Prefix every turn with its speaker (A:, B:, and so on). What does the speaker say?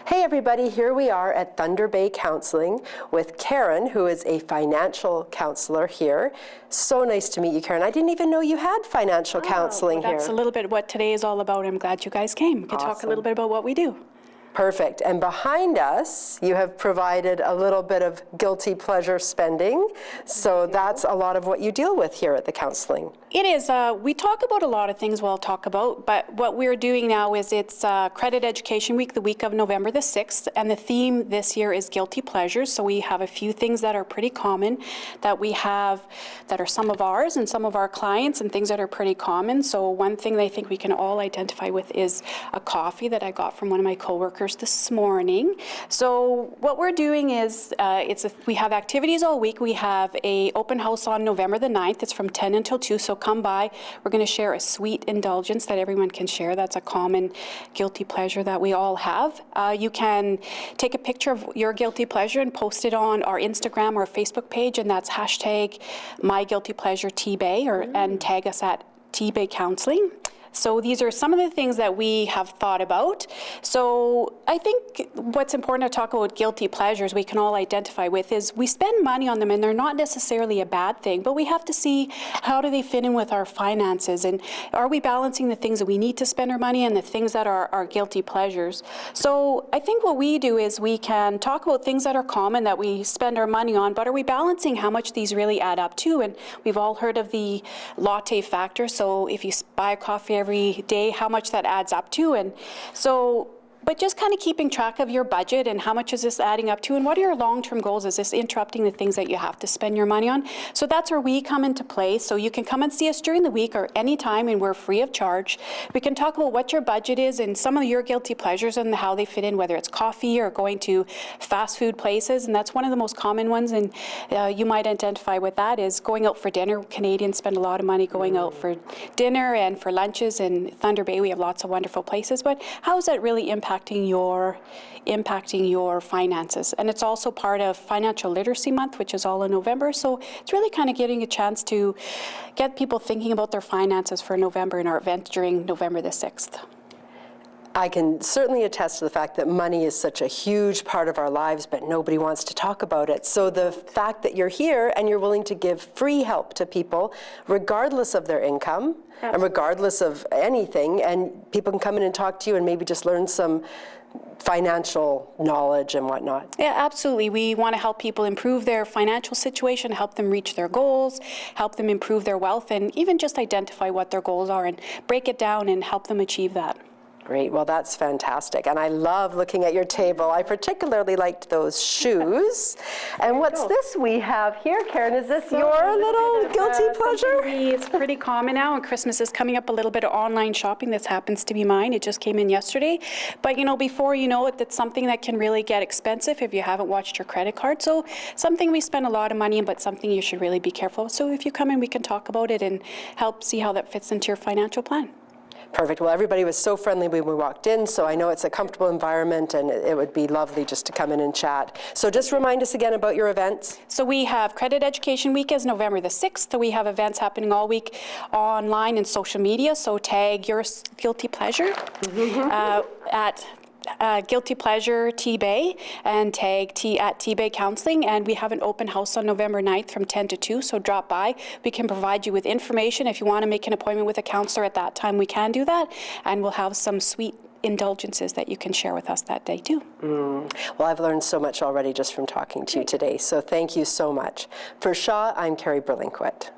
A: Hey everybody, here we are at Thunder Bay Counselling with Karen, who is a financial counselor here. So nice to meet you, Karen. I didn't even know you had financial counseling here.
B: That's a little bit what today is all about. I'm glad you guys came. We can talk a little bit about what we do.
A: Perfect. And behind us, you have provided a little bit of guilty pleasure spending. So that's a lot of what you deal with here at the counseling.
B: It is. We talk about a lot of things we'll talk about, but what we're doing now is it's Credit Education Week, the week of November the 6th, and the theme this year is guilty pleasures. So we have a few things that are pretty common that we have that are some of ours and some of our clients, and things that are pretty common. So one thing I think we can all identify with is a coffee that I got from one of my coworkers this morning. So what we're doing is we have activities all week. We have a open house on November the 9th. It's from 10 until 2, so come by. We're going to share a sweet indulgence that everyone can share. That's a common guilty pleasure that we all have. You can take a picture of your guilty pleasure and post it on our Instagram or Facebook page, and that's hashtag #MyGuiltyPleasureTBay, and tag us at TV Counselling. So these are some of the things that we have thought about. So I think what's important to talk about guilty pleasures we can all identify with is we spend money on them, and they're not necessarily a bad thing, but we have to see how do they fit in with our finances, and are we balancing the things that we need to spend our money and the things that are our guilty pleasures. So I think what we do is we can talk about things that are common that we spend our money on, but are we balancing how much these really add up to? And we've all heard of the latte factor. So if you buy a coffee every day, how much that adds up to. And so, but just kind of keeping track of your budget and how much is this adding up to, and what are your long-term goals? Is this interrupting the things that you have to spend your money on? So that's where we come into play. So you can come and see us during the week or any time, and we're free of charge. We can talk about what your budget is and some of your guilty pleasures and how they fit in, whether it's coffee or going to fast food places, and that's one of the most common ones, and you might identify with that is going out for dinner. Canadians spend a lot of money going out for dinner and for lunches. In Thunder Bay, we have lots of wonderful places, but how is that really impacting your finances? And it's also part of Financial Literacy Month, which is all in November. So it's really kind of getting a chance to get people thinking about their finances for November in our event during November the 6th.
A: I can certainly attest to the fact that money is such a huge part of our lives, but nobody wants to talk about it. So the fact that you're here and you're willing to give free help to people, regardless of their income, and regardless of anything, and people can come in and talk to you and maybe just learn some financial knowledge and whatnot.
B: Yeah, absolutely. We want to help people improve their financial situation, help them reach their goals, help them improve their wealth, and even just identify what their goals are and break it down and help them achieve that.
A: Great, well that's fantastic. And I love looking at your table. I particularly liked those shoes. And what's this we have here, Karen? Is this your little guilty pleasure?
B: It's pretty common now, and Christmas is coming up. A little bit of online shopping. This happens to be mine. It just came in yesterday. But you know, before you know it, that's something that can really get expensive if you haven't watched your credit card. So something we spend a lot of money on, but something you should really be careful of. So if you come in, we can talk about it and help see how that fits into your financial plan.
A: Perfect. Well, everybody was so friendly when we walked in, so I know it's a comfortable environment, and it would be lovely just to come in and chat. So just remind us again about your events.
B: So we have Credit Education Week is November the 6th. We have events happening all week online and social media, so tag your guilty pleasure at Guilty Pleasure TBay, and tag at TBay Counselling, and we have an open house on November 9th from 10 to 2, so drop by. We can provide you with information. If you want to make an appointment with a counselor at that time, we can do that, and we'll have some sweet indulgences that you can share with us that day too.
A: Well, I've learned so much already just from talking to you today, so thank you so much. For Shaw, I'm Kerry Berlinquette.